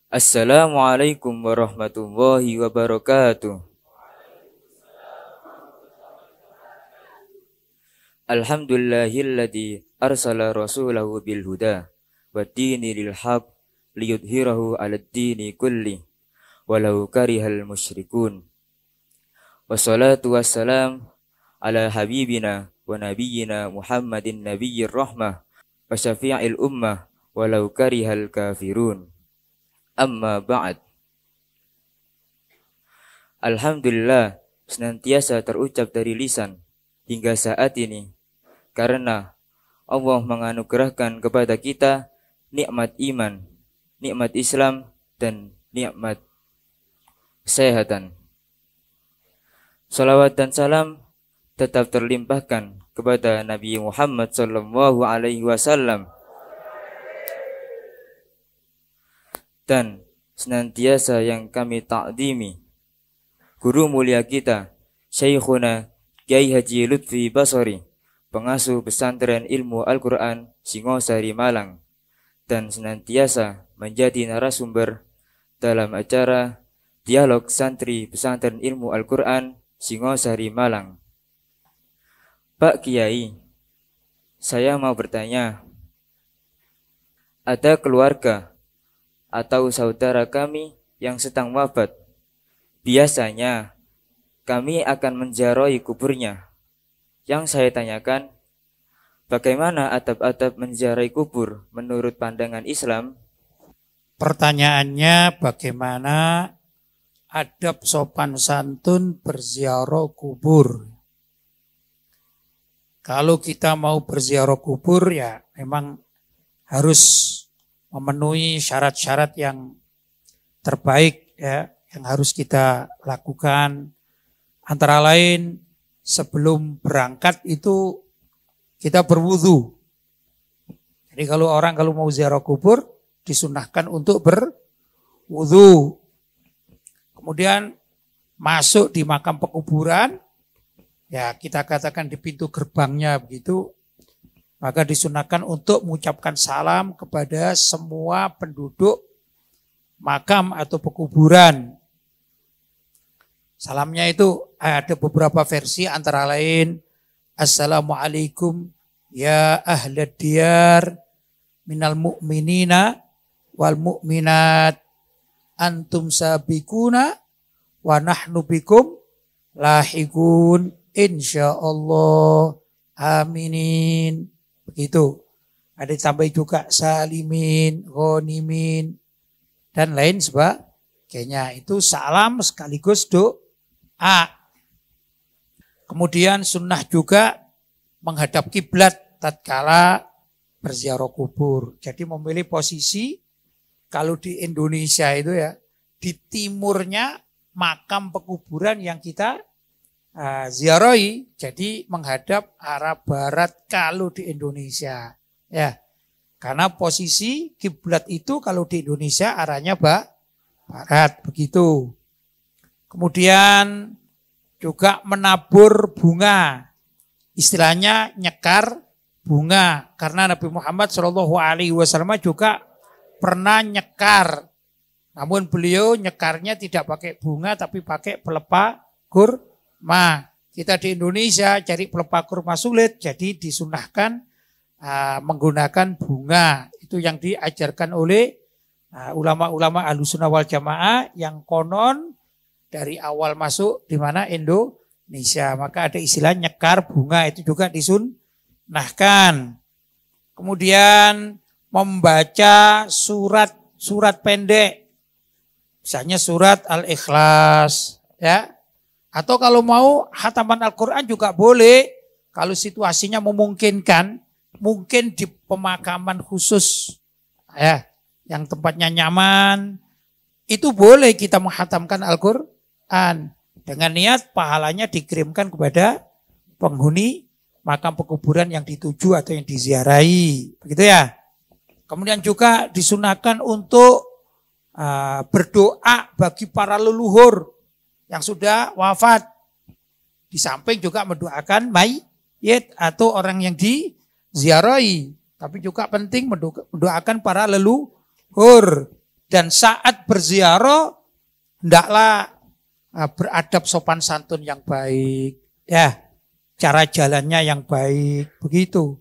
Assalamualaikum warahmatullahi wabarakatuh. Alhamdulillahilladzi arsala rasulahu bil huda waddinil haq liyudhhirahu 'alad dini kulli walau karihal musyrikun. Wassalatu wassalam ala habibina wa nabiyyina Muhammadin nabiyyir rahmah wa syafi'il ummah walau karihal kafirun. Amma ba'd. Alhamdulillah senantiasa terucap dari lisan hingga saat ini karena Allah menganugerahkan kepada kita nikmat iman, nikmat Islam, dan nikmat kesehatan. Salawat dan salam tetap terlimpahkan kepada Nabi Muhammad sallallahu alaihi wasallam dan senantiasa yang kami ta'zimi guru mulia kita Syekhuna Kyai Haji Lutfi Basori, pengasuh pesantren ilmu Al-Quran Singosari Malang, dan senantiasa menjadi narasumber dalam acara dialog santri pesantren ilmu Al-Quran Singosari Malang. Pak Kiai, saya mau bertanya, ada keluarga atau saudara kami yang sedang wafat. Biasanya kami akan menziarahi kuburnya. Yang saya tanyakan, bagaimana adab-adab menziarahi kubur menurut pandangan Islam? Pertanyaannya, bagaimana adab sopan santun berziarah kubur? Kalau kita mau berziarah kubur, ya memang harus memenuhi syarat-syarat yang terbaik, ya, yang harus kita lakukan. Antara lain, sebelum berangkat itu kita berwudu. Jadi kalau mau ziarah kubur, disunahkan untuk berwudu. Kemudian masuk di makam pekuburan, ya kita katakan di pintu gerbangnya begitu, maka disunahkan untuk mengucapkan salam kepada semua penduduk makam atau pekuburan. Salamnya itu ada beberapa versi, antara lain Assalamualaikum ya ahlad diyar minal mu'minina wal mu'minat antum sabikuna wa nahnu bikum lahikun insyaallah aminin. Begitu. Ada ditambah juga salimin, ghanimin, dan lain sebagainya. Itu salam sekaligus doa. Kemudian sunnah juga menghadap kiblat tatkala berziarah kubur. Jadi memilih posisi, kalau di Indonesia itu ya, di timurnya makam pekuburan yang kita ziarahi, jadi menghadap arah barat kalau di Indonesia, ya. Karena posisi kiblat itu kalau di Indonesia arahnya barat, begitu. Kemudian juga menabur bunga, istilahnya nyekar bunga, karena Nabi Muhammad SAW juga pernah nyekar, namun beliau nyekarnya tidak pakai bunga tapi pakai pelepah kurma. Kita di Indonesia cari pelepah kurma sulit, jadi disunahkan menggunakan bunga. Itu yang diajarkan oleh ulama-ulama Ahlussunnah wal Jamaah yang konon dari awal masuk di mana Indonesia. Maka ada istilah nyekar bunga, itu juga disunahkan. Kemudian membaca surat pendek, misalnya surat Al-Ikhlas, ya. Atau kalau mau khataman Al-Quran juga boleh, kalau situasinya memungkinkan, mungkin di pemakaman khusus, ya, yang tempatnya nyaman, itu boleh kita menghatamkan Al-Quran dengan niat pahalanya dikirimkan kepada penghuni makam pekuburan yang dituju atau yang diziarahi, begitu ya. Kemudian juga disunahkan untuk berdoa bagi para leluhur yang sudah wafat. Di samping juga mendoakan mayit atau orang yang diziarahi, tapi juga penting mendoakan para leluhur. Dan saat berziarah hendaklah beradab sopan santun yang baik, ya, cara jalannya yang baik, begitu.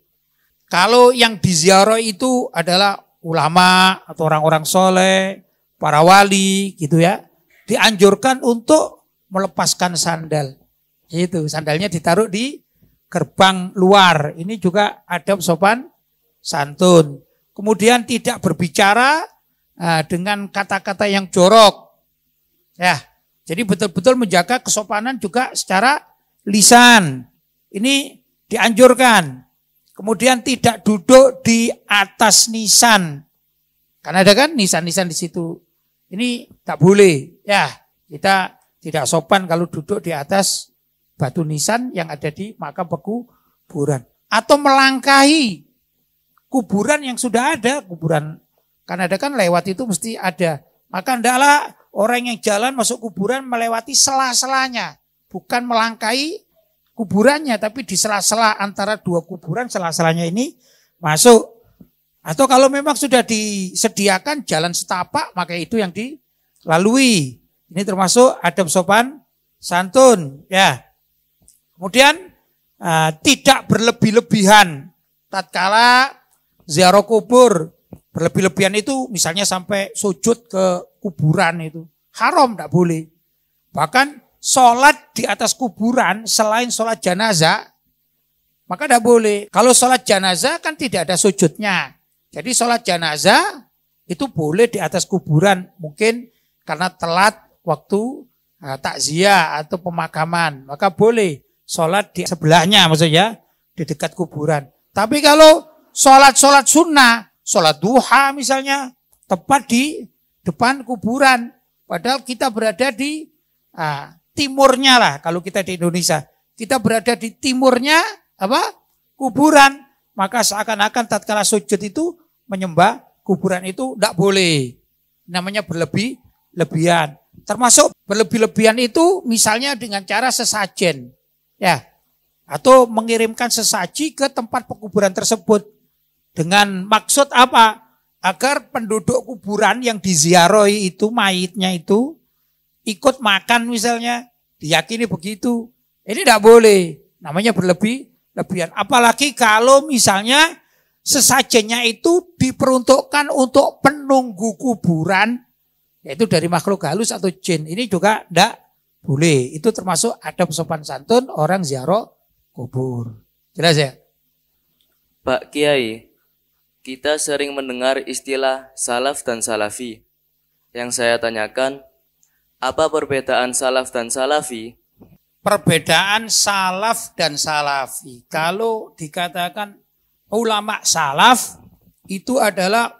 Kalau yang diziarah itu adalah ulama atau orang-orang soleh, para wali, gitu ya, dianjurkan untuk melepaskan sandal. Itu sandalnya ditaruh di gerbang luar. Ini juga adab sopan santun. Kemudian tidak berbicara dengan kata-kata yang jorok. Ya, jadi betul-betul menjaga kesopanan juga secara lisan. Ini dianjurkan. Kemudian tidak duduk di atas nisan. Karena ada kan nisan-nisan di situ. Ini tak boleh. Ya, kita tidak sopan kalau duduk di atas batu nisan yang ada di makam kuburan. Atau melangkahi kuburan yang sudah ada. Kuburan, kan ada kan lewat itu mesti ada. Maka hendaklah orang yang jalan masuk kuburan melewati sela-selanya. Bukan melangkahi kuburannya, tapi di sela-sela antara dua kuburan, sela-selanya ini masuk. Atau kalau memang sudah disediakan jalan setapak, maka itu yang dilalui. Ini termasuk adab sopan santun. Ya. Kemudian tidak berlebih-lebihan tatkala ziarah kubur. Berlebih-lebihan itu misalnya sampai sujud ke kuburan itu haram, tidak boleh. Bahkan sholat di atas kuburan selain sholat jenazah, maka tidak boleh. Kalau sholat jenazah kan tidak ada sujudnya. Jadi sholat jenazah itu boleh di atas kuburan. Mungkin karena telat waktu takziah atau pemakaman. Maka boleh sholat di sebelahnya, maksudnya di dekat kuburan. Tapi kalau sholat sunnah, sholat duha misalnya, tepat di depan kuburan. Padahal kita berada di timurnya lah, kalau kita di Indonesia. Kita berada di timurnya kuburan. Maka seakan-akan tatkala sujud itu menyembah kuburan itu tidak boleh. Namanya berlebih-lebihan. Termasuk berlebih-lebihan itu misalnya dengan cara sesajen. Ya. Atau mengirimkan sesaji ke tempat pekuburan tersebut. Dengan maksud apa? Agar penduduk kuburan yang diziarahi itu, mayitnya itu, ikut makan misalnya. Diyakini begitu. Ini tidak boleh. Namanya berlebih-lebihan. Apalagi kalau misalnya sesajennya itu diperuntukkan untuk penunggu kuburan, yaitu dari makhluk halus atau jin. Ini juga tidak boleh. Itu termasuk adab sopan santun orang ziarah kubur. Jelas ya? Pak Kiai, kita sering mendengar istilah salaf dan salafi. Yang saya tanyakan, apa perbedaan salaf dan salafi? Perbedaan salaf dan salafi. Kalau dikatakan ulama salaf itu adalah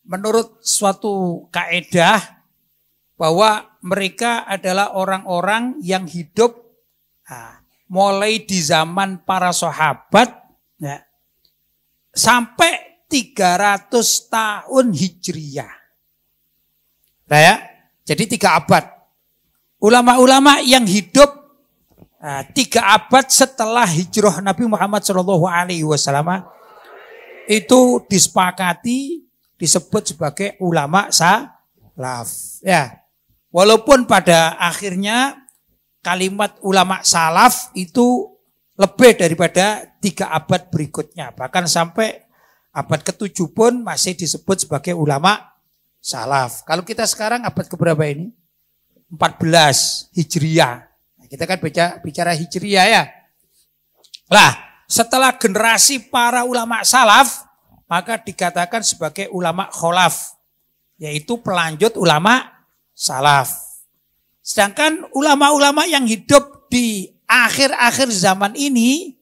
menurut suatu kaedah bahwa mereka adalah orang-orang yang hidup mulai di zaman para sahabat ya, sampai 300 tahun Hijriyah. Nah ya, jadi 3 abad. Ulama-ulama yang hidup 3 abad setelah hijrah Nabi Muhammad SAW itu disepakati disebut sebagai ulama salaf. Ya, walaupun pada akhirnya kalimat ulama salaf itu lebih daripada 3 abad berikutnya. Bahkan sampai abad ke-7 pun masih disebut sebagai ulama salaf. Kalau kita sekarang abad keberapa ini? 14 Hijriyah. Kita kan bicara Hijriyah ya. Lah, setelah generasi para ulama salaf, maka dikatakan sebagai ulama kholaf, yaitu pelanjut ulama salaf. Sedangkan ulama-ulama yang hidup di akhir-akhir zaman ini,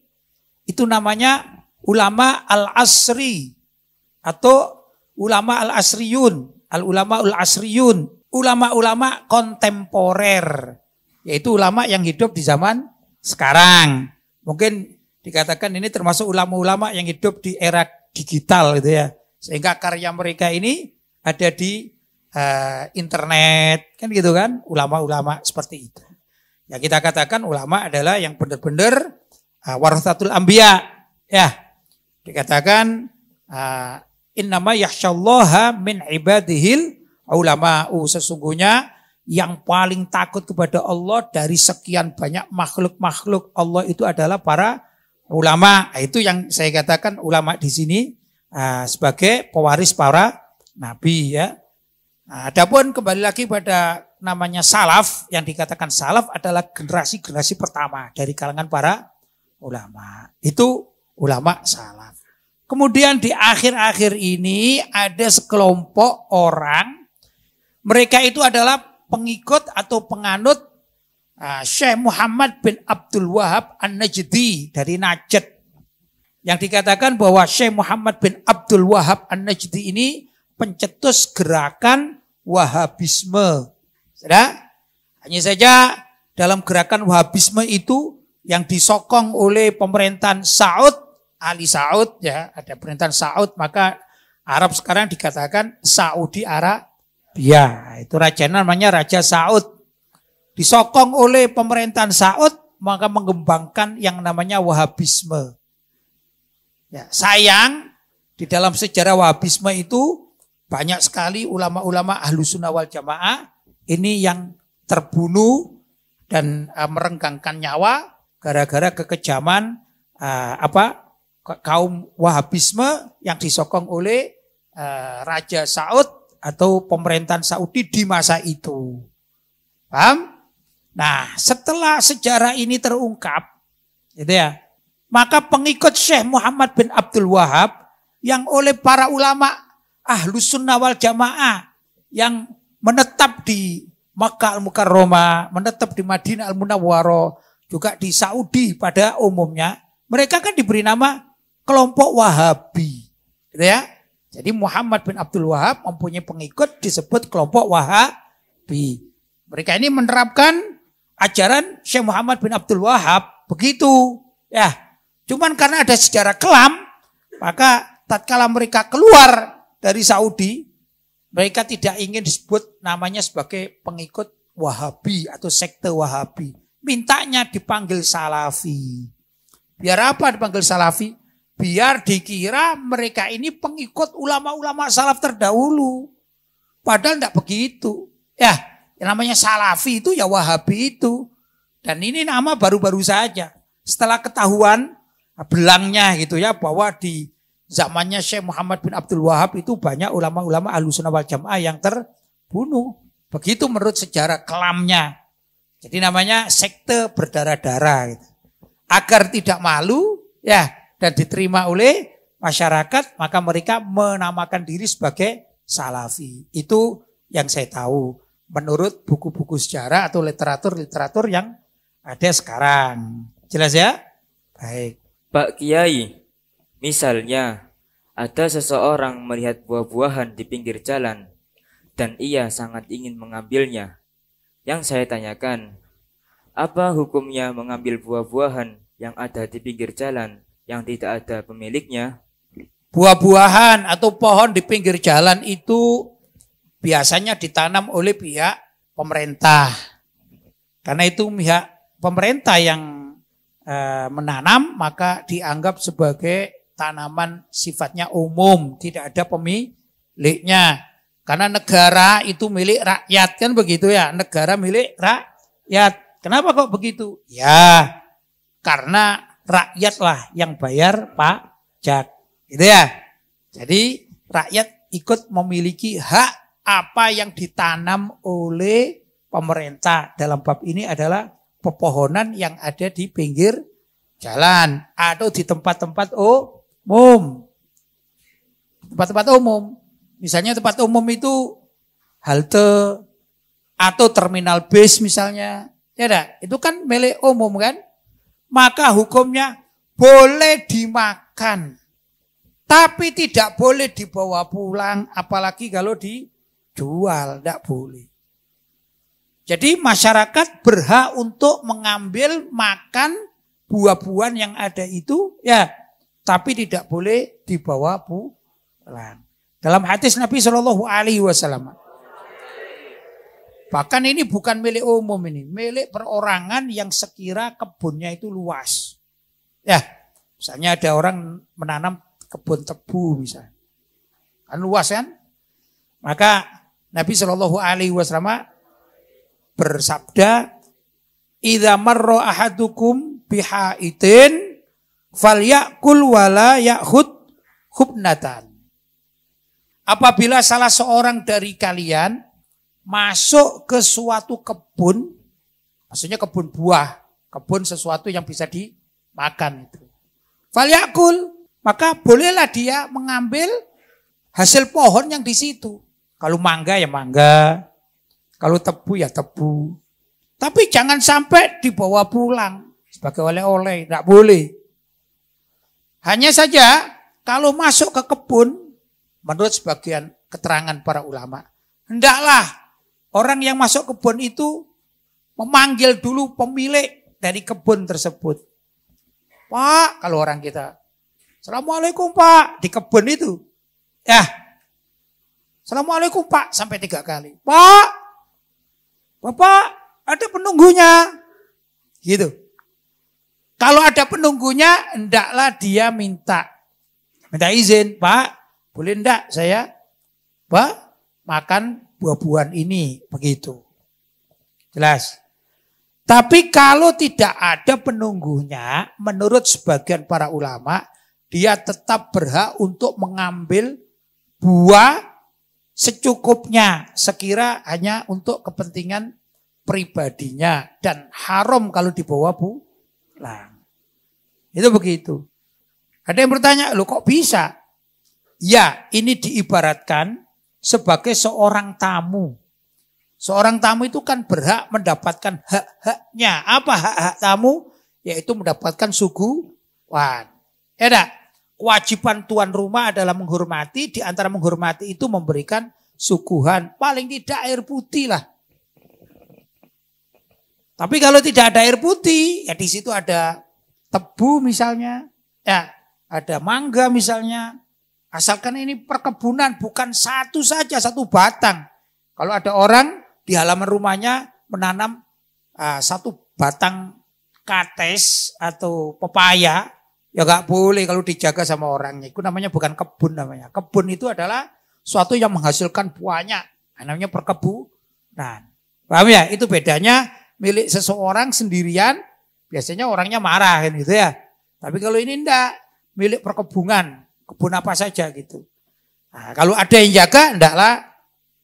itu namanya ulama al-asri, atau ulama al-asriyun, al-ulama al-asriyun, ulama-ulama kontemporer. Yaitu ulama yang hidup di zaman sekarang. Mungkin dikatakan ini termasuk ulama-ulama yang hidup di era digital gitu ya. Sehingga karya mereka ini ada di internet. Kan gitu kan. Ulama-ulama seperti itu. Ya kita katakan ulama adalah yang benar-benar warathatul anbiya. Ya. Dikatakan innama yakhsyallaha min ibadihil ulama'u sesungguhnya yang paling takut kepada Allah dari sekian banyak makhluk-makhluk Allah itu adalah para ulama. Itu yang saya katakan ulama di sini sebagai pewaris para nabi ya. Adapun kembali lagi pada namanya salaf, yang dikatakan salaf adalah generasi-generasi pertama dari kalangan para ulama. Itu ulama salaf. Kemudian di akhir-akhir ini ada sekelompok orang, mereka itu adalah pengikut atau penganut Syekh Muhammad bin Abdul Wahab An-Najdi dari Najd. Yang dikatakan bahwa Syekh Muhammad bin Abdul Wahab An-Najdi ini pencetus gerakan Wahabisme. Sudah? Hanya saja dalam gerakan Wahabisme itu yang disokong oleh pemerintahan Saud, Ali Saud ya, ada pemerintahan Saud, maka Arab sekarang dikatakan Saudi Arabia. Itu raja namanya Raja Saud. Disokong oleh pemerintahan Saud, maka mengembangkan yang namanya Wahabisme. Ya, sayang di dalam sejarah Wahabisme itu banyak sekali ulama-ulama Ahlus Sunnah wal Jamaah ini yang terbunuh dan merenggangkan nyawa gara-gara kekejaman kaum Wahabisme yang disokong oleh Raja Saud atau pemerintahan Saudi di masa itu. Paham? Nah, setelah sejarah ini terungkap, gitu ya, maka pengikut Syekh Muhammad bin Abdul Wahab yang oleh para ulama Ahlus Sunnah wal Jamaah yang menetap di Makkah Al-Mukarramah, menetap di Madinah Al-Munawwarah, juga di Saudi pada umumnya, mereka kan diberi nama kelompok Wahabi, gitu ya. Jadi Muhammad bin Abdul Wahab mempunyai pengikut disebut kelompok Wahabi. Mereka ini menerapkan ajaran Syekh Muhammad bin Abdul Wahab begitu. Ya, cuman karena ada sejarah kelam, maka tatkala mereka keluar dari Saudi, mereka tidak ingin disebut namanya sebagai pengikut Wahabi atau sekte Wahabi. Mintanya dipanggil Salafi. Biar apa dipanggil Salafi? Biar dikira mereka ini pengikut ulama-ulama salaf terdahulu. Padahal tidak begitu. Ya, yang namanya Salafi itu ya Wahabi itu. Dan ini nama baru-baru saja. Setelah ketahuan belangnya gitu ya, bahwa di zamannya Syekh Muhammad bin Abdul Wahab itu banyak ulama-ulama Ahlus Sunnah wal Jamaah yang terbunuh. Begitu menurut sejarah kelamnya. Jadi namanya sekte berdarah-darah gitu. Agar tidak malu ya dan diterima oleh masyarakat, maka mereka menamakan diri sebagai Salafi. Itu yang saya tahu menurut buku-buku sejarah atau literatur-literatur yang ada sekarang. Jelas ya? Baik. Pak Kiai, misalnya ada seseorang melihat buah-buahan di pinggir jalan dan ia sangat ingin mengambilnya. Yang saya tanyakan, apa hukumnya mengambil buah-buahan yang ada di pinggir jalan yang tidak ada pemiliknya? Buah-buahan atau pohon di pinggir jalan itu biasanya ditanam oleh pihak pemerintah. Karena itu pihak pemerintah yang menanam, maka dianggap sebagai tanaman sifatnya umum, tidak ada pemiliknya. Karena negara itu milik rakyat, kan begitu ya, negara milik rakyat. Kenapa kok begitu? Ya, karena rakyatlah yang bayar pajak, gitu ya. Jadi rakyat ikut memiliki hak apa yang ditanam oleh pemerintah. Dalam bab ini adalah pepohonan yang ada di pinggir jalan atau di tempat-tempat umum. Tempat-tempat umum, misalnya tempat umum itu halte atau terminal bis misalnya, ya dah, itu kan milik umum kan? Maka hukumnya boleh dimakan, tapi tidak boleh dibawa pulang, apalagi kalau dijual, tidak boleh. Jadi masyarakat berhak untuk mengambil makan buah-buahan yang ada itu, ya, tapi tidak boleh dibawa pulang. Dalam hadis Nabi Shallallahu Alaihi Wasallam. Bahkan ini bukan milik umum, ini milik perorangan yang sekira kebunnya itu luas. Ya, misalnya ada orang menanam kebun tebu misalnya. Kan luas kan? Maka Nabi Shallallahu Alaihi Wasallam bersabda, "Idza marra ahadukum bihaitin falyakul wala ya'khud khubnatan." Apabila salah seorang dari kalian masuk ke suatu kebun, maksudnya kebun buah, kebun sesuatu yang bisa dimakan itu. Falyakul, maka bolehlah dia mengambil hasil pohon yang di situ. Kalau mangga ya mangga, kalau tebu ya tebu. Tapi jangan sampai dibawa pulang sebagai oleh-oleh, tidak boleh. Hanya saja kalau masuk ke kebun, menurut sebagian keterangan para ulama, hendaklah orang yang masuk kebun itu memanggil dulu pemilik dari kebun tersebut. Pak, kalau orang kita, Assalamualaikum Pak, di kebun itu. Ya, Assalamualaikum Pak, sampai 3 kali. Pak, Bapak, ada penunggunya. Gitu. Kalau ada penunggunya, hendaklah dia minta izin. Pak, boleh enggak saya makan buah-buahan ini. Begitu. Jelas. Tapi kalau tidak ada penunggunya, menurut sebagian para ulama, dia tetap berhak untuk mengambil buah secukupnya, sekira hanya untuk kepentingan pribadinya, dan haram kalau dibawa pulang. Itu begitu. Ada yang bertanya, loh kok bisa? Ya, ini diibaratkan sebagai seorang tamu. Seorang tamu itu kan berhak mendapatkan hak-haknya. Apa hak-hak tamu? Yaitu mendapatkan suguhan. Ya enggak? Kewajiban tuan rumah adalah menghormati, di antara menghormati itu memberikan suguhan. Paling tidak air putih lah. Tapi kalau tidak ada air putih, ya di situ ada tebu misalnya, ya ada mangga misalnya. Asalkan ini perkebunan, bukan satu saja, satu batang. Kalau ada orang di halaman rumahnya menanam satu batang kates atau pepaya, ya gak boleh kalau dijaga sama orangnya. Itu namanya bukan kebun namanya. Kebun itu adalah suatu yang menghasilkan buahnya. Namanya perkebunan. Paham ya? Itu bedanya milik seseorang sendirian. Biasanya orangnya marah kan gitu ya. Tapi kalau ini enggak, milik perkebunan. Kebun apa saja gitu. Nah, kalau ada yang jaga, hendaklah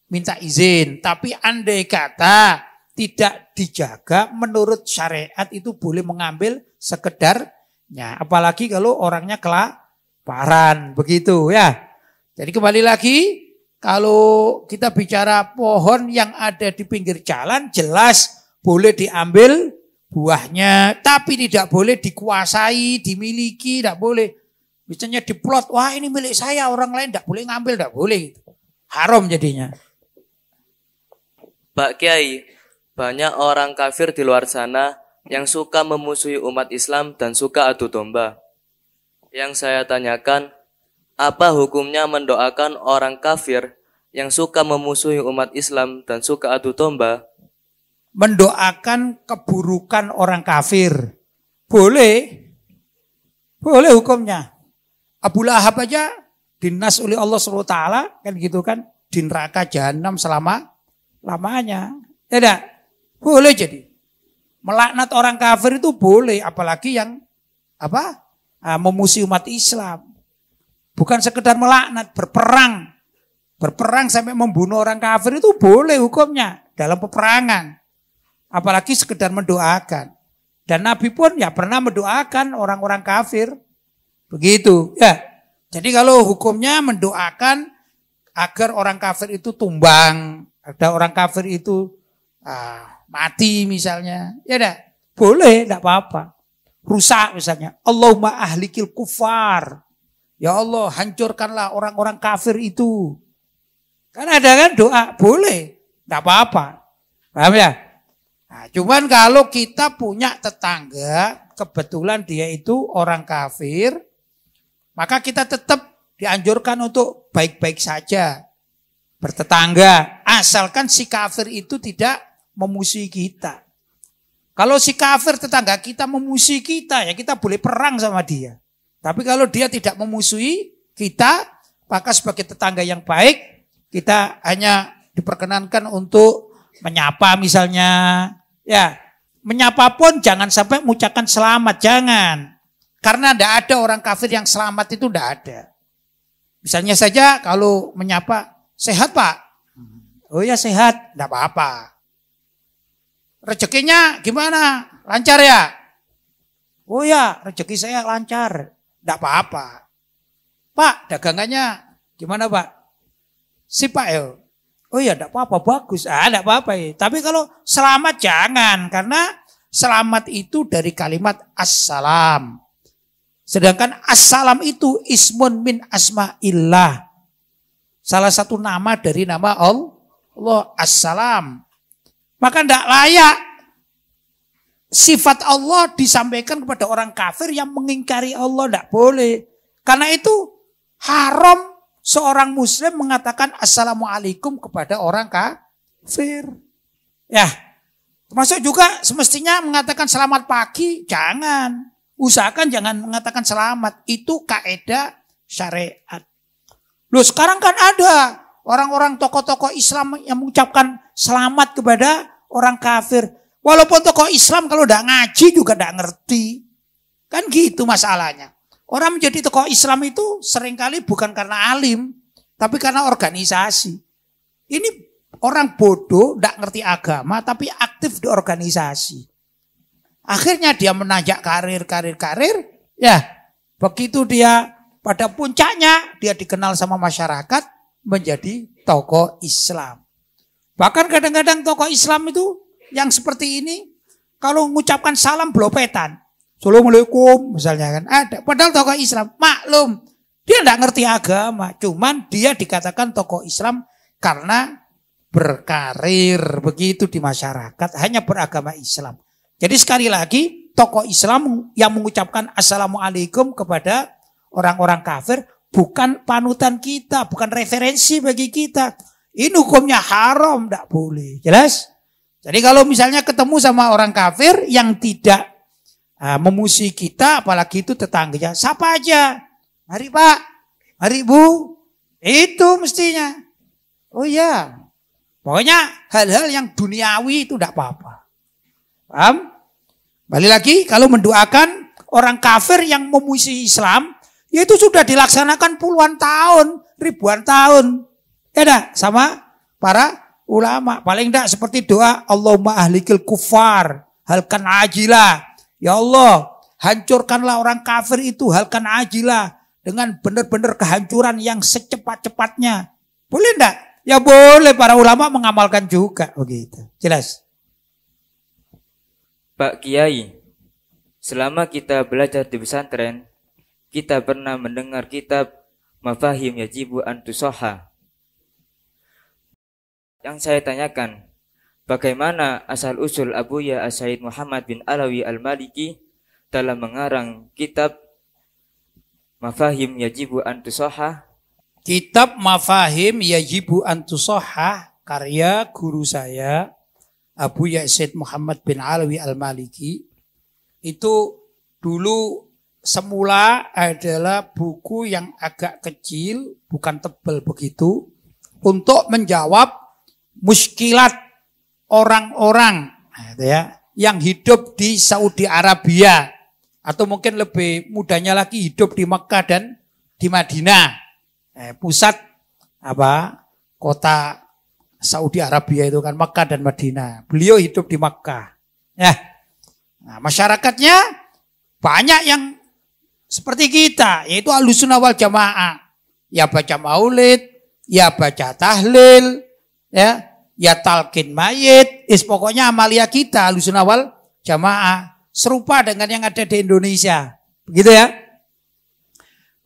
minta izin. Tapi andai kata tidak dijaga, menurut syariat itu boleh mengambil sekedarnya. Apalagi kalau orangnya kelaparan, begitu ya. Jadi kembali lagi, kalau kita bicara pohon yang ada di pinggir jalan, jelas boleh diambil buahnya, tapi tidak boleh dikuasai, dimiliki, tidak boleh. Misalnya diplot, wah ini milik saya, orang lain tidak boleh ngambil, tidak boleh. Haram jadinya. Pak Kiai, banyak orang kafir di luar sana yang suka memusuhi umat Islam dan suka adu domba. Yang saya tanyakan, apa hukumnya mendoakan orang kafir yang suka memusuhi umat Islam dan suka adu domba? Mendoakan keburukan orang kafir. Boleh. Boleh hukumnya. Abu Lahab aja dinas oleh Allah SWT kan gitu kan, di neraka jahanam selama-lamanya. Ya enggak? Boleh jadi. Melaknat orang kafir itu boleh, apalagi yang memusuhi umat Islam. Bukan sekedar melaknat, berperang. Berperang sampai membunuh orang kafir itu boleh hukumnya dalam peperangan. Apalagi sekedar mendoakan. Dan Nabi pun ya pernah mendoakan orang-orang kafir. Begitu ya. Jadi kalau hukumnya mendoakan agar orang kafir itu tumbang, ada orang kafir itu mati misalnya, ya enggak? Boleh, enggak apa-apa. Rusak misalnya, Allahumma ahlikil kufar. Ya Allah, hancurkanlah orang-orang kafir itu. Kan ada kan doa, boleh, enggak apa-apa. Paham ya? Nah, cuman kalau kita punya tetangga, kebetulan dia itu orang kafir, maka kita tetap dianjurkan untuk baik-baik saja bertetangga, asalkan si kafir itu tidak memusuhi kita. Kalau si kafir tetangga kita memusuhi kita, ya kita boleh perang sama dia. Tapi kalau dia tidak memusuhi kita, maka sebagai tetangga yang baik, kita hanya diperkenankan untuk menyapa misalnya. Ya, menyapa pun jangan sampai mengucapkan selamat, jangan. Karena tidak ada orang kafir yang selamat itu, tidak ada. Misalnya saja kalau menyapa, sehat Pak? Oh ya sehat, tidak apa-apa. Rezekinya gimana? Lancar ya? Oh ya, rezeki saya lancar, tidak apa-apa. Pak, dagangannya gimana Pak? Si Pak ya? Oh ya, tidak apa-apa, bagus. Tidak apa-apa ya. Tapi kalau selamat jangan, karena selamat itu dari kalimat assalam. Sedangkan assalam itu ismun min asma'illah. Salah satu nama dari nama Allah, assalam. Maka tidak layak sifat Allah disampaikan kepada orang kafir yang mengingkari Allah, tidak boleh. Karena itu haram seorang muslim mengatakan assalamualaikum kepada orang kafir. Ya, termasuk juga semestinya mengatakan selamat pagi, jangan. Usahakan jangan mengatakan selamat, itu kaidah syariat. Loh sekarang kan ada orang-orang tokoh-tokoh Islam yang mengucapkan selamat kepada orang kafir. Walaupun tokoh Islam kalau tidak ngaji juga tidak ngerti. Kan gitu masalahnya. Orang menjadi tokoh Islam itu seringkali bukan karena alim, tapi karena organisasi. Ini orang bodoh, tidak ngerti agama, tapi aktif di organisasi. Akhirnya dia menanjak karir, ya begitu dia pada puncaknya, dia dikenal sama masyarakat, menjadi tokoh Islam. Bahkan kadang-kadang tokoh Islam itu yang seperti ini, kalau mengucapkan salam blopetan. Assalamualaikum misalnya kan ada. Padahal tokoh Islam maklum dia tidak ngerti agama, cuman dia dikatakan tokoh Islam karena berkarir begitu di masyarakat, hanya beragama Islam. Jadi sekali lagi tokoh Islam yang mengucapkan assalamualaikum kepada orang-orang kafir bukan panutan kita, bukan referensi bagi kita. Ini hukumnya haram, tidak boleh. Jelas? Jadi kalau misalnya ketemu sama orang kafir yang tidak memusuhi kita, apalagi itu tetangganya, sapa aja. Mari Pak, mari Bu. Itu mestinya. Oh iya. Pokoknya hal-hal yang duniawi itu tidak apa-apa. Paham? Balik lagi, kalau mendoakan orang kafir yang memusuhi Islam, ya itu sudah dilaksanakan puluhan tahun, ribuan tahun. Ya dah, sama para ulama. Paling tidak seperti doa Allahumma ahlikil kufar, halkan ajilah. Ya Allah, hancurkanlah orang kafir itu, halkan ajilah. Dengan benar-benar kehancuran yang secepat-cepatnya. Boleh enggak? Ya boleh, para ulama mengamalkan juga. Begitu. Jelas? Pak Kiai, selama kita belajar di pesantren, kita pernah mendengar kitab Mafahim Yajibu Antusoha. Yang saya tanyakan, bagaimana asal-usul Abuya As-Said Muhammad bin Alawi Al-Maliki dalam mengarang kitab Mafahim Yajibu Antusoha? Kitab Mafahim Yajibu Antusoha karya guru saya Abuya As-Said Muhammad bin Alawi Al-Maliki itu dulu semula adalah buku yang agak kecil, bukan tebal begitu, untuk menjawab muskilat orang-orang ya, yang hidup di Saudi Arabia atau mungkin lebih mudahnya lagi hidup di Mekah dan di Madinah, pusat kota Saudi Arabia itu kan Mekah dan Madinah. Beliau hidup di Mekah. Ya, nah, masyarakatnya banyak yang seperti kita, yaitu Ahlussunnah wal Jamaah. Ya baca maulid, ya baca tahlil, ya talqin mayit, pokoknya amalia kita Ahlussunnah wal Jamaah serupa dengan yang ada di Indonesia. Begitu ya.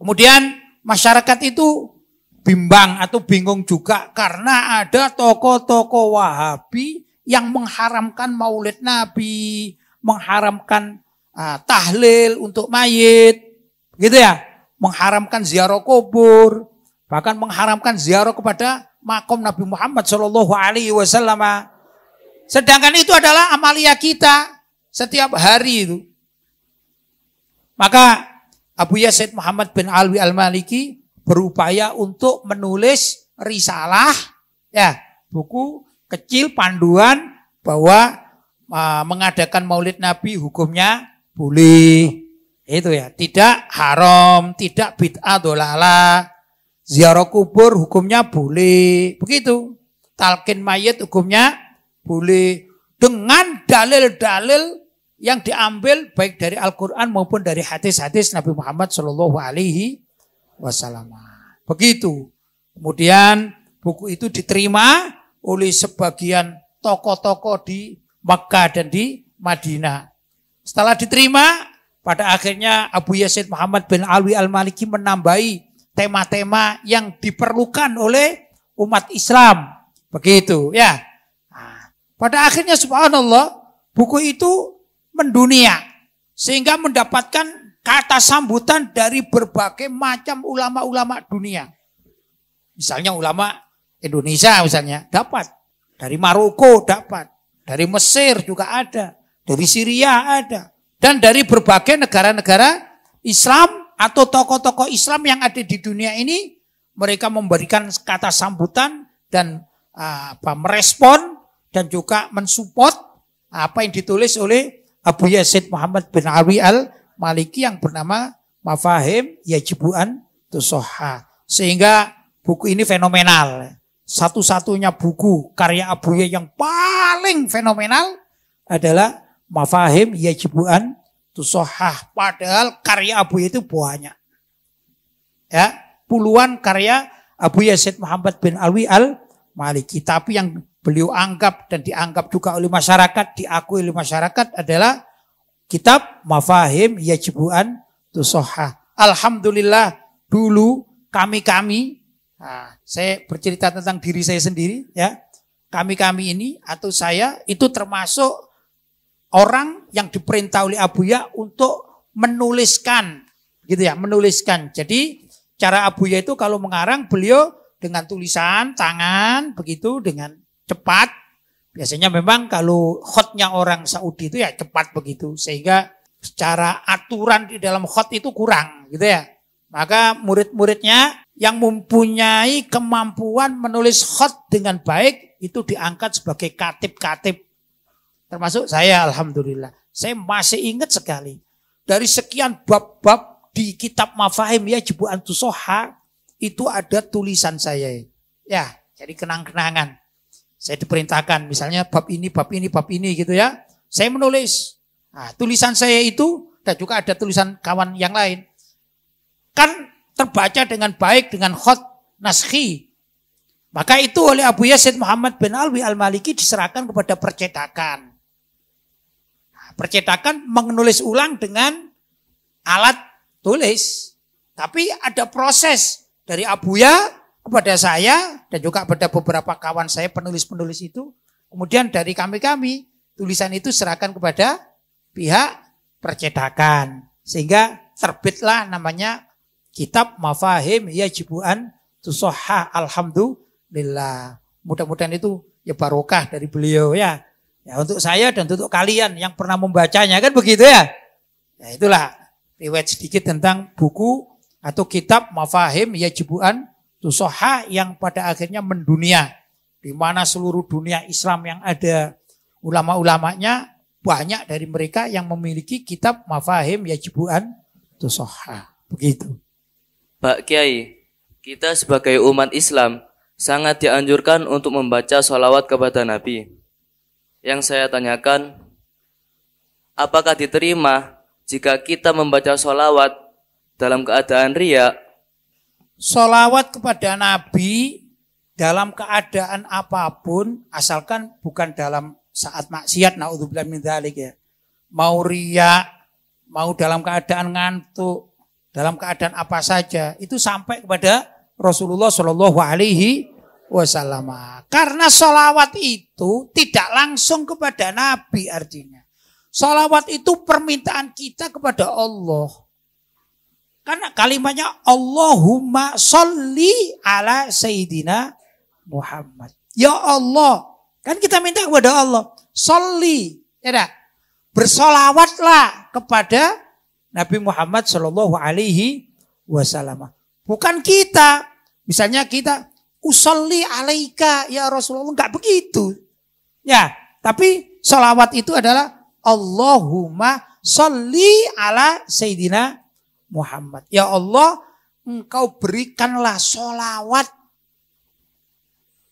Kemudian masyarakat itu bimbang atau bingung juga karena ada tokoh-tokoh Wahabi yang mengharamkan maulid Nabi, mengharamkan tahlil untuk mayit, gitu ya, mengharamkan ziarah kubur, bahkan mengharamkan ziarah kepada makom Nabi Muhammad Shallallahu Alaihi Wasallam. Sedangkan itu adalah amalia kita setiap hari itu. Maka Abuya Said Muhammad bin Alawi Al-Maliki berupaya untuk menulis risalah ya buku kecil panduan bahwa mengadakan Maulid Nabi hukumnya boleh. Itu ya, tidak haram, tidak bid'ah dolalah. Ziarah kubur hukumnya boleh. Begitu. Talqin mayit hukumnya boleh. Dengan dalil-dalil yang diambil baik dari Al-Quran maupun dari hadis-hadis Nabi Muhammad SAW. Begitu. Kemudian buku itu diterima oleh sebagian tokoh-tokoh di Makkah dan di Madinah. Setelah diterima, pada akhirnya Abu Yazid Muhammad bin Alwi Al-Maliki menambahi tema-tema yang diperlukan oleh umat Islam. Begitu ya. Nah, pada akhirnya subhanallah buku itu mendunia. Sehingga mendapatkan kata sambutan dari berbagai macam ulama-ulama dunia. Misalnya ulama Indonesia misalnya dapat. Dari Maroko dapat. Dari Mesir juga ada. Dari Syria ada. Dan dari berbagai negara-negara Islam atau tokoh-tokoh Islam yang ada di dunia ini, mereka memberikan kata sambutan dan merespon dan juga mensupport apa yang ditulis oleh Abu Yazid Muhammad bin Alwi Al-Maliki yang bernama Mafahim Yajibu an Tusoha. Sehingga buku ini fenomenal. Satu-satunya buku karya Abu Yazid yang paling fenomenal adalah Mafahim Yajibu an Tusohah. Padahal karya Abu Yazid itu banyak. Ya, puluhan karya Abu Yazid Muhammad bin Alwi Al-Maliki. Tapi yang beliau anggap dan dianggap juga oleh masyarakat, diakui oleh masyarakat adalah kitab Mafahim Yajibu an Tusohah. Alhamdulillah dulu kami-kami, saya bercerita tentang diri saya sendiri ya. Kami-kami ini atau saya itu termasuk orang yang diperintah oleh Abu Ya untuk menuliskan, gitu ya, menuliskan. Jadi cara Abu Ya itu kalau mengarang beliau dengan tulisan tangan, begitu dengan cepat. Biasanya memang kalau khotnya orang Saudi itu ya cepat begitu, sehingga secara aturan di dalam khot itu kurang, gitu ya. Maka murid-muridnya yang mempunyai kemampuan menulis khot dengan baik itu diangkat sebagai katib-katib. Termasuk saya alhamdulillah. Saya masih ingat sekali. Dari sekian bab-bab di kitab Mafahim Yajibu an Tusohah itu ada tulisan saya. Ya, jadi kenang-kenangan. Saya diperintahkan misalnya bab ini gitu ya. Saya menulis. Nah, tulisan saya itu dan juga ada tulisan kawan yang lain. Kan terbaca dengan baik dengan khot naskhi. Maka itu oleh Abu Yazid Muhammad bin Alwi Al-Maliki diserahkan kepada percetakan. Percetakan menulis ulang dengan alat tulis. Tapi ada proses dari Abu Ya kepada saya dan juga pada beberapa kawan saya penulis-penulis itu. Kemudian dari kami-kami tulisan itu serahkan kepada pihak percetakan. Sehingga terbitlah namanya kitab Mafahim Yajibu an Tusohah. Alhamdulillah. Mudah-mudahan itu ya barokah dari beliau ya. Ya, untuk saya dan untuk kalian yang pernah membacanya kan begitu ya. Ya itulah riwayat sedikit tentang buku atau kitab Mafahim Yajibu an Tusohah yang pada akhirnya mendunia. Di mana seluruh dunia Islam yang ada ulama-ulamanya banyak dari mereka yang memiliki kitab Mafahim Yajibu an Tusohah. Begitu. Pak Kiai, kita sebagai umat Islam sangat dianjurkan untuk membaca sholawat kepada Nabi. Yang saya tanyakan, apakah diterima jika kita membaca sholawat dalam keadaan riya? Sholawat kepada Nabi dalam keadaan apapun, asalkan bukan dalam saat maksiat, naudzubillah min dzalik ya. Mau riya, mau dalam keadaan ngantuk, dalam keadaan apa saja, itu sampai kepada Rasulullah Shallallahu Alaihi Wasallam. Karena sholawat itu tidak langsung kepada Nabi artinya. Sholawat itu permintaan kita kepada Allah. Karena kalimatnya Allahumma sholli ala Sayyidina Muhammad. Ya Allah. Kan kita minta kepada Allah. Sholli. Ya dah. Bersolawatlah kepada Nabi Muhammad Shallallahu Alaihi Wasallam. Bukan kita. Misalnya kita usolli alaika ya Rasulullah. Enggak begitu. Ya, tapi sholawat itu adalah Allahumma sholli ala Sayyidina Muhammad. Ya Allah, engkau berikanlah sholawat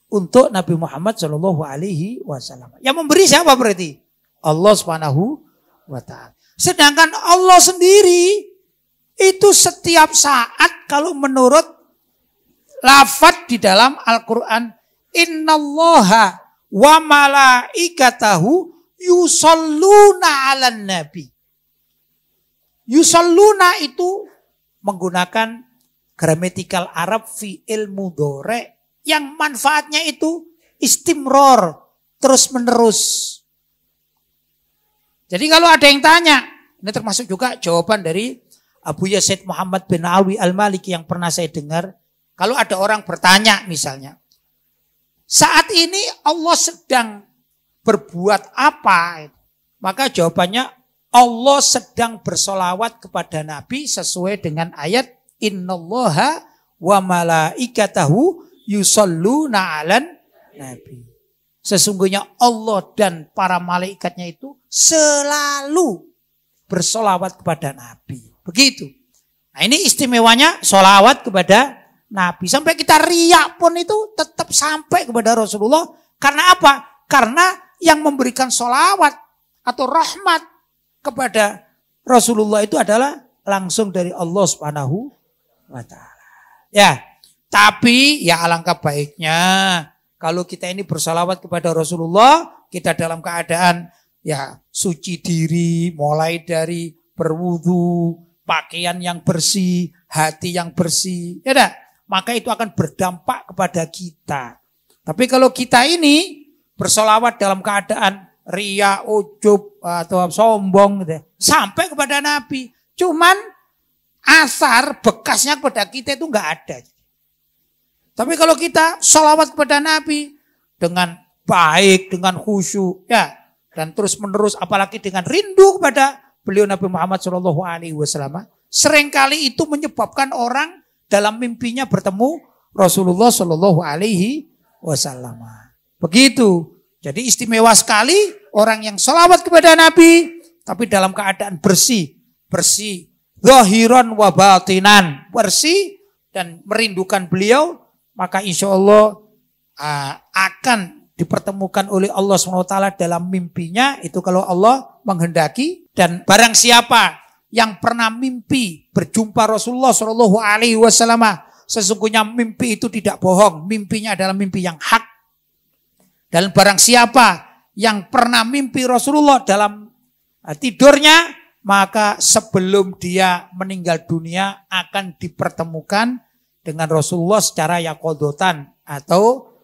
untuk Nabi Muhammad Shallallahu Alaihi Wasallam. Yang memberi siapa berarti? Allah Subhanahu wa Ta'ala. Sedangkan Allah sendiri itu setiap saat kalau menurut lafadz di dalam Al-Quran, innallaha wa malaikatahu yusalluna 'alan nabi. Yusalluna itu menggunakan gramatikal Arab fi'il mudhari' yang manfaatnya itu istimror, terus menerus. Jadi kalau ada yang tanya, ini termasuk juga jawaban dari Abu Yazid Muhammad bin Alwi Al-Maliki yang pernah saya dengar. Kalau ada orang bertanya misalnya, saat ini Allah sedang berbuat apa? Maka jawabannya Allah sedang bersolawat kepada Nabi sesuai dengan ayat innallaha wa malaikatahu yusalluna 'alan nabi. Sesungguhnya Allah dan para malaikatnya itu selalu bersolawat kepada Nabi. Begitu. Nah ini istimewanya solawat kepada Nabi. Sampai kita riak pun itu tetap sampai kepada Rasulullah. Karena apa? Karena yang memberikan solawat atau rahmat kepada Rasulullah itu adalah langsung dari Allah Subhanahu wa Ta'ala. Ya, tapi ya alangkah baiknya kalau kita ini bersolawat kepada Rasulullah, kita dalam keadaan ya suci diri, mulai dari berwudu, pakaian yang bersih, hati yang bersih, ya dah. Maka itu akan berdampak kepada kita. Tapi kalau kita ini bersolawat dalam keadaan ria, ujub atau sombong gitu, sampai kepada Nabi, cuman asar bekasnya kepada kita itu enggak ada. Tapi kalau kita sholawat kepada Nabi dengan baik, dengan khusyuk, ya, dan terus menerus, apalagi dengan rindu kepada beliau Nabi Muhammad SAW, seringkali itu menyebabkan orang dalam mimpinya bertemu Rasulullah SAW. Begitu. Jadi istimewa sekali orang yang sholawat kepada Nabi, tapi dalam keadaan bersih, zahiran wa batinan, bersih dan merindukan beliau. Maka insya Allah akan dipertemukan oleh Allah SWT dalam mimpinya. Itu kalau Allah menghendaki. Dan barang siapa yang pernah mimpi berjumpa Rasulullah SAW, sesungguhnya mimpi itu tidak bohong. Mimpinya adalah mimpi yang hak. Dan barang siapa yang pernah mimpi Rasulullah dalam tidurnya, maka sebelum dia meninggal dunia akan dipertemukan dengan Rasulullah secara yaqodotan atau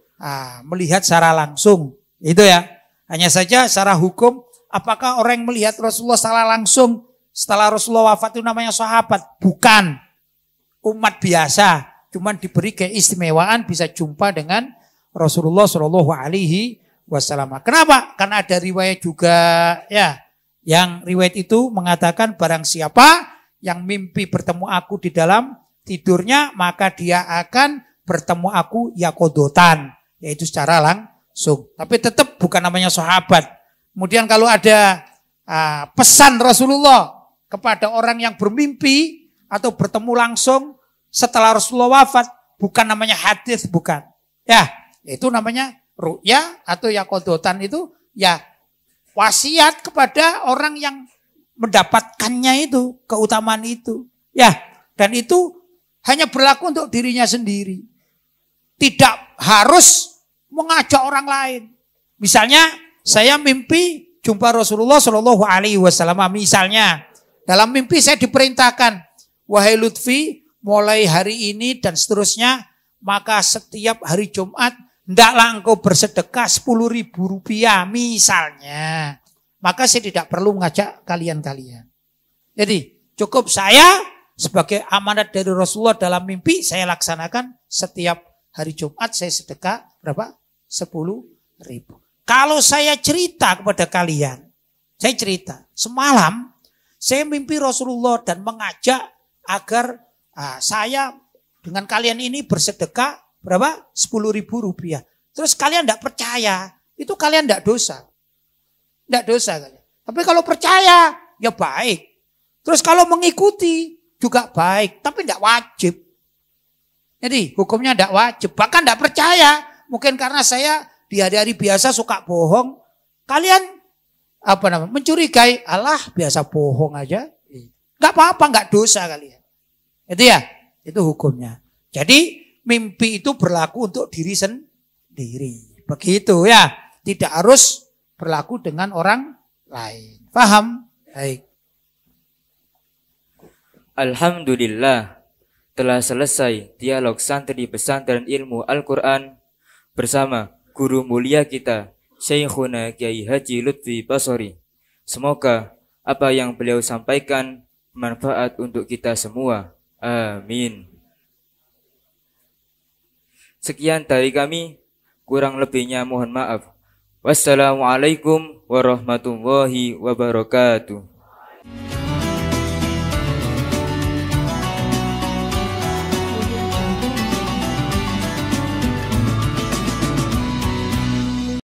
melihat secara langsung. Itu ya. Hanya saja secara hukum, apakah orang yang melihat Rasulullah secara langsung setelah Rasulullah wafat itu namanya sahabat? Bukan. Umat biasa. Cuman diberi keistimewaan bisa jumpa dengan Rasulullah SAW. Kenapa? Karena ada riwayat juga ya. Yang riwayat itu mengatakan barang siapa yang mimpi bertemu aku di dalam tidurnya, maka dia akan bertemu aku yaqodotan, yaitu secara langsung. Tapi tetap bukan namanya sahabat. Kemudian kalau ada pesan Rasulullah kepada orang yang bermimpi atau bertemu langsung setelah Rasulullah wafat, bukan namanya hadis, bukan. Ya, itu namanya ru'ya atau yaqodotan, itu ya wasiat kepada orang yang mendapatkannya itu, keutamaan itu. Ya, dan itu hanya berlaku untuk dirinya sendiri. Tidak harus mengajak orang lain. Misalnya saya mimpi jumpa Rasulullah SAW. Misalnya dalam mimpi saya diperintahkan, wahai Lutfi, mulai hari ini dan seterusnya, maka setiap hari Jumat hendaklah engkau bersedekah 10.000 rupiah misalnya. Maka saya tidak perlu mengajak kalian-kalian. Jadi cukup saya sebagai amanat dari Rasulullah dalam mimpi, saya laksanakan setiap hari Jumat saya sedekah berapa? 10.000. Kalau saya cerita kepada kalian, saya cerita, semalam saya mimpi Rasulullah dan mengajak agar saya dengan kalian ini bersedekah berapa? 10.000 rupiah. Terus kalian tidak percaya, itu kalian tidak dosa. Tidak dosa kalian. Tapi kalau percaya, ya baik. Terus kalau mengikuti, juga baik. Tapi tidak wajib. Jadi hukumnya tidak wajib. Bahkan tidak percaya. Mungkin karena saya di hari-hari biasa suka bohong. Kalian mencurigai. Allah biasa bohong aja. Enggak apa-apa, enggak dosa kalian. Itu ya, itu hukumnya. Jadi mimpi itu berlaku untuk diri sendiri. Begitu ya. Tidak harus berlaku dengan orang lain. Paham? Baik. Alhamdulillah, telah selesai dialog santri pesantren ilmu Al-Quran bersama guru mulia kita, Syekhuna Kiai Haji Lutfi Basori. Semoga apa yang beliau sampaikan bermanfaat untuk kita semua. Amin. Sekian dari kami, kurang lebihnya mohon maaf. Wassalamualaikum warahmatullahi wabarakatuh.